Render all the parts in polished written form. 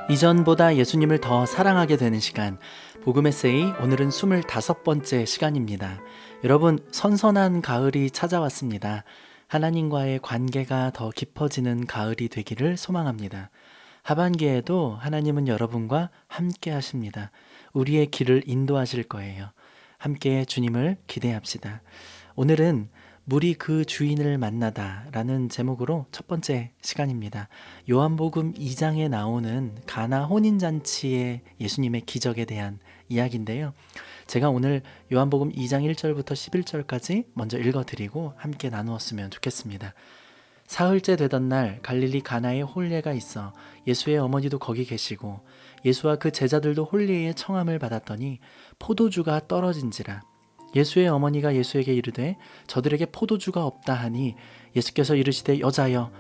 이전보다 예수님을 더 사랑하게 되는 시간, 복음 에세이 오늘은 25번째 시간입니다. 여러분, 선선한 가을이 찾아왔습니다. 하나님과의 관계가 더 깊어지는 가을이 되기를 소망합니다. 하반기에도 하나님은 여러분과 함께 하십니다. 우리의 길을 인도하실 거예요. 함께 주님을 기대합시다. 오늘은 물이 그 주인을 만나다 라는 제목으로 첫 번째 시간입니다. 요한복음 2장에 나오는 가나 혼인잔치의 예수님의 기적에 대한 이야기인데요. 제가 오늘 요한복음 2장 1절부터 11절까지 먼저 읽어드리고 함께 나누었으면 좋겠습니다. 사흘째 되던 날 갈릴리 가나에 혼례가 있어 예수의 어머니도 거기 계시고 예수와 그 제자들도 혼례의 청함을 받았더니 포도주가 떨어진지라. 예수의 어머니가 예수에게 이르되 저들에게 포도주가 없다 하니 예수께서 이르시되 여자여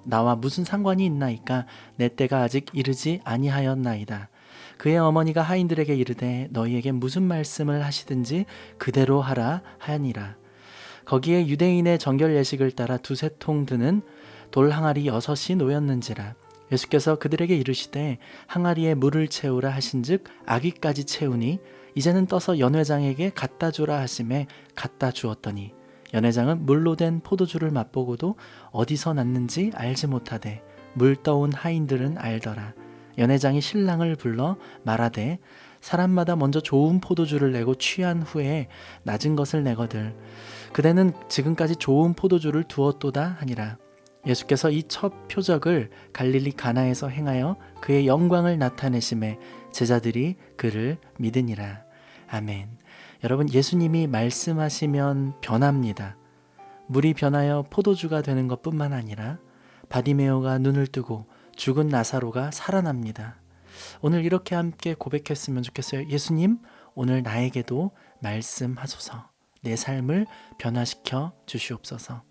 나와 무슨 상관이 있나이까 내 때가 아직 이르지 아니하였나이다. 그의 어머니가 하인들에게 이르되 너희에게 무슨 말씀을 하시든지 그대로 하라 하니라. 거기에 유대인의 정결 예식을 따라 두세 통 드는 돌 항아리 6이 놓였는지라. 예수께서 그들에게 이르시되 항아리에 물을 채우라 하신즉 아귀까지 채우니 이제는 떠서 연회장에게 갖다 주라 하심에 갖다 주었더니 연회장은 물로 된 포도주를 맛보고도 어디서 났는지 알지 못하되 물 떠온 하인들은 알더라. 연회장이 신랑을 불러 말하되 사람마다 먼저 좋은 포도주를 내고 취한 후에 낮은 것을 내거들 그대는 지금까지 좋은 포도주를 두었도다 하니라. 예수께서 이 첫 표적을 갈릴리 가나에서 행하여 그의 영광을 나타내심에 제자들이 그를 믿으니라. 아멘. 여러분, 예수님이 말씀하시면 변합니다. 물이 변하여 포도주가 되는 것뿐만 아니라 바디메오가 눈을 뜨고 죽은 나사로가 살아납니다. 오늘 이렇게 함께 고백했으면 좋겠어요. 예수님, 오늘 나에게도 말씀하소서. 내 삶을 변화시켜 주시옵소서.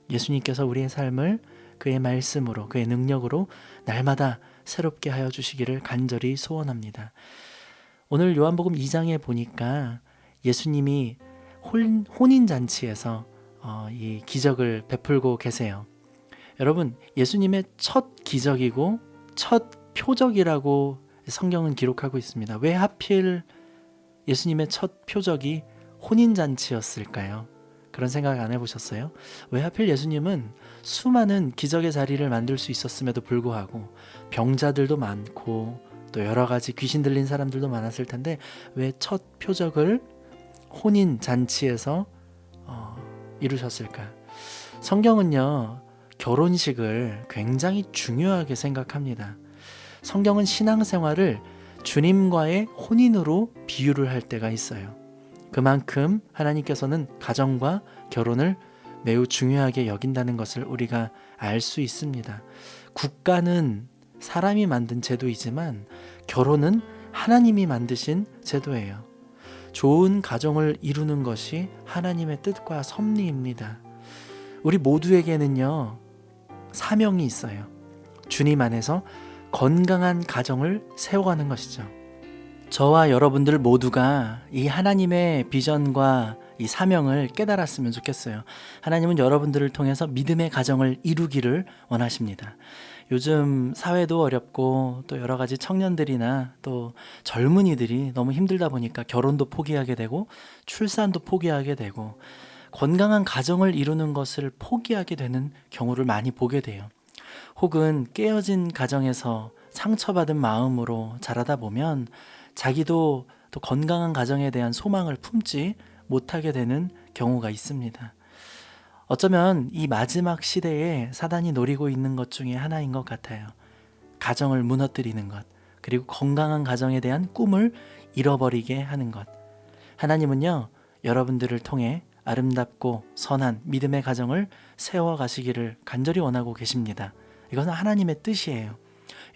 예수님께서 우리의 삶을 그의 말씀으로, 그의 능력으로 날마다 새롭게 하여 주시기를 간절히 소원합니다. 오늘 요한복음 2장에 보니까 예수님이 혼인잔치에서 이 기적을 베풀고 계세요. 여러분, 예수님의 첫 기적이고 첫 표적이라고 성경은 기록하고 있습니다. 왜 하필 예수님의 첫 표적이 혼인잔치였을까요? 그런 생각 안 해보셨어요? 왜 하필 예수님은 수많은 기적의 자리를 만들 수 있었음에도 불구하고 병자들도 많고 또 여러 가지 귀신 들린 사람들도 많았을 텐데 왜 첫 표적을 혼인잔치에서 이루셨을까? 성경은요, 결혼식을 굉장히 중요하게 생각합니다. 성경은 신앙생활을 주님과의 혼인으로 비유를 할 때가 있어요. 그만큼 하나님께서는 가정과 결혼을 매우 중요하게 여긴다는 것을 우리가 알 수 있습니다. 국가는 사람이 만든 제도이지만 결혼은 하나님이 만드신 제도예요. 좋은 가정을 이루는 것이 하나님의 뜻과 섭리입니다. 우리 모두에게는요, 사명이 있어요. 주님 안에서 건강한 가정을 세워가는 것이죠. 저와 여러분들 모두가 이 하나님의 비전과 이 사명을 깨달았으면 좋겠어요. 하나님은 여러분들을 통해서 믿음의 가정을 이루기를 원하십니다. 요즘 사회도 어렵고 또 여러 가지 청년들이나 또 젊은이들이 너무 힘들다 보니까 결혼도 포기하게 되고 출산도 포기하게 되고 건강한 가정을 이루는 것을 포기하게 되는 경우를 많이 보게 돼요. 혹은 깨어진 가정에서 상처받은 마음으로 자라다 보면 자기도 또 건강한 가정에 대한 소망을 품지 못하게 되는 경우가 있습니다. 어쩌면 이 마지막 시대에 사단이 노리고 있는 것 중에 하나인 것 같아요. 가정을 무너뜨리는 것, 그리고 건강한 가정에 대한 꿈을 잃어버리게 하는 것. 하나님은요, 여러분들을 통해 아름답고 선한 믿음의 가정을 세워가시기를 간절히 원하고 계십니다. 이것은 하나님의 뜻이에요.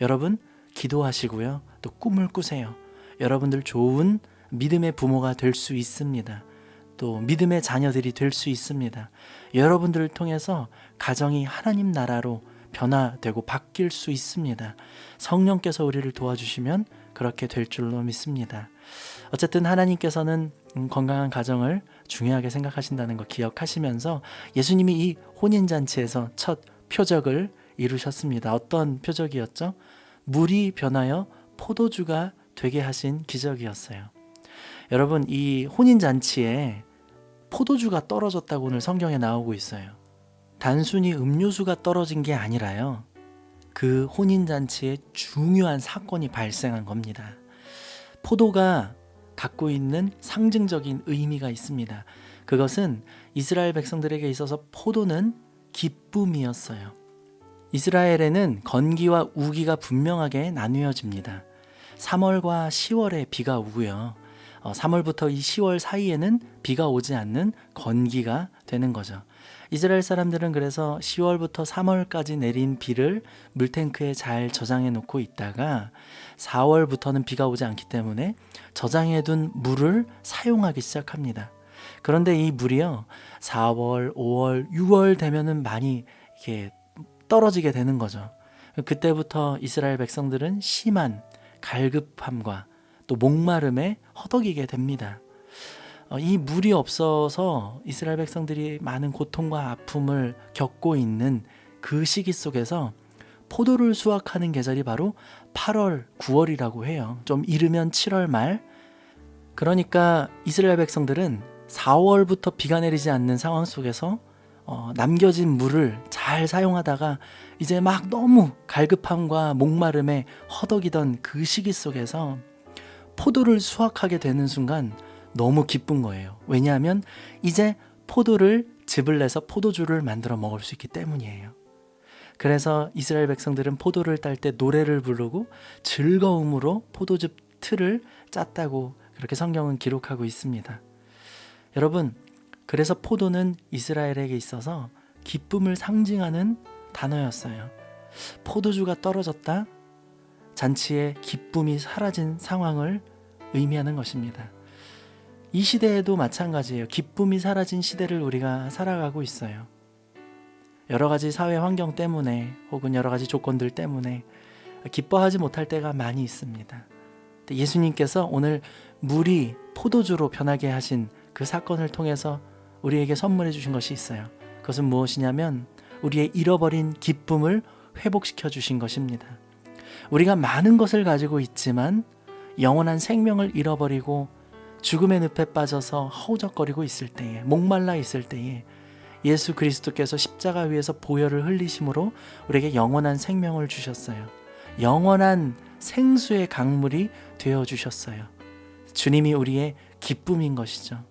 여러분, 기도하시고요, 또 꿈을 꾸세요. 여러분들 좋은 믿음의 부모가 될 수 있습니다. 또 믿음의 자녀들이 될 수 있습니다. 여러분들을 통해서 가정이 하나님 나라로 변화되고 바뀔 수 있습니다. 성령께서 우리를 도와주시면 그렇게 될 줄로 믿습니다. 어쨌든 하나님께서는 건강한 가정을 중요하게 생각하신다는 거 기억하시면서 예수님이 이 혼인잔치에서 첫 표적을 이루셨습니다. 어떤 표적이었죠? 물이 변하여 포도주가 되게 하신 기적이었어요. 여러분, 이 혼인잔치에 포도주가 떨어졌다고 오늘 성경에 나오고 있어요. 단순히 음료수가 떨어진 게 아니라요, 그 혼인잔치에 중요한 사건이 발생한 겁니다. 포도가 갖고 있는 상징적인 의미가 있습니다. 그것은 이스라엘 백성들에게 있어서 포도는 기쁨이었어요. 이스라엘에는 건기와 우기가 분명하게 나뉘어집니다. 3월과 10월에 비가 오고요. 3월부터 이 10월 사이에는 비가 오지 않는 건기가 되는 거죠. 이스라엘 사람들은 그래서 10월부터 3월까지 내린 비를 물탱크에 잘 저장해 놓고 있다가 4월부터는 비가 오지 않기 때문에 저장해 둔 물을 사용하기 시작합니다. 그런데 이 물이요, 4월, 5월, 6월 되면은 많이 이렇게 떨어지게 되는 거죠. 그때부터 이스라엘 백성들은 심한 갈급함과 또 목마름에 허덕이게 됩니다. 이 물이 없어서 이스라엘 백성들이 많은 고통과 아픔을 겪고 있는 그 시기 속에서 포도를 수확하는 계절이 바로 8월, 9월이라고 해요. 좀 이르면 7월 말. 그러니까 이스라엘 백성들은 4월부터 비가 내리지 않는 상황 속에서 남겨진 물을 잘 사용하다가 이제 막 너무 갈급함과 목마름에 허덕이던 그 시기 속에서 포도를 수확하게 되는 순간 너무 기쁜 거예요. 왜냐하면 이제 포도를 즙을 내서 포도주를 만들어 먹을 수 있기 때문이에요. 그래서 이스라엘 백성들은 포도를 딸 때 노래를 부르고 즐거움으로 포도즙 틀을 짰다고 그렇게 성경은 기록하고 있습니다. 여러분, 그래서 포도는 이스라엘에게 있어서 기쁨을 상징하는 단어였어요. 포도주가 떨어졌다, 잔치에 기쁨이 사라진 상황을 의미하는 것입니다. 이 시대에도 마찬가지예요. 기쁨이 사라진 시대를 우리가 살아가고 있어요. 여러 가지 사회 환경 때문에 혹은 여러 가지 조건들 때문에 기뻐하지 못할 때가 많이 있습니다. 예수님께서 오늘 물이 포도주로 변하게 하신 그 사건을 통해서 우리에게 선물해 주신 것이 있어요. 그것은 무엇이냐면 우리의 잃어버린 기쁨을 회복시켜 주신 것입니다. 우리가 많은 것을 가지고 있지만 영원한 생명을 잃어버리고 죽음의 늪에 빠져서 허우적거리고 있을 때에, 목말라 있을 때에 예수 그리스도께서 십자가 위에서 보혈을 흘리심으로 우리에게 영원한 생명을 주셨어요. 영원한 생수의 강물이 되어주셨어요. 주님이 우리의 기쁨인 것이죠.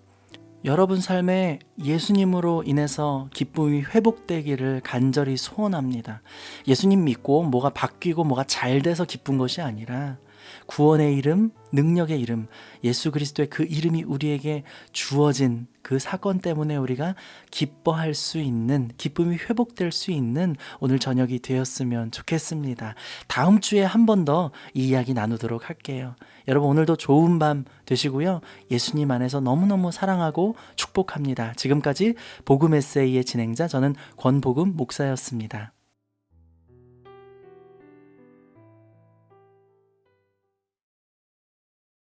여러분 삶에 예수님으로 인해서 기쁨이 회복되기를 간절히 소원합니다. 예수님 믿고 뭐가 바뀌고 뭐가 잘 돼서 기쁜 것이 아니라 구원의 이름, 능력의 이름, 예수 그리스도의 그 이름이 우리에게 주어진 그 사건 때문에 우리가 기뻐할 수 있는, 기쁨이 회복될 수 있는 오늘 저녁이 되었으면 좋겠습니다. 다음 주에 한 번 더 이 이야기 나누도록 할게요. 여러분, 오늘도 좋은 밤 되시고요. 예수님 안에서 너무너무 사랑하고 축복합니다. 지금까지 복음 에세이의 진행자, 저는 권복음 목사였습니다.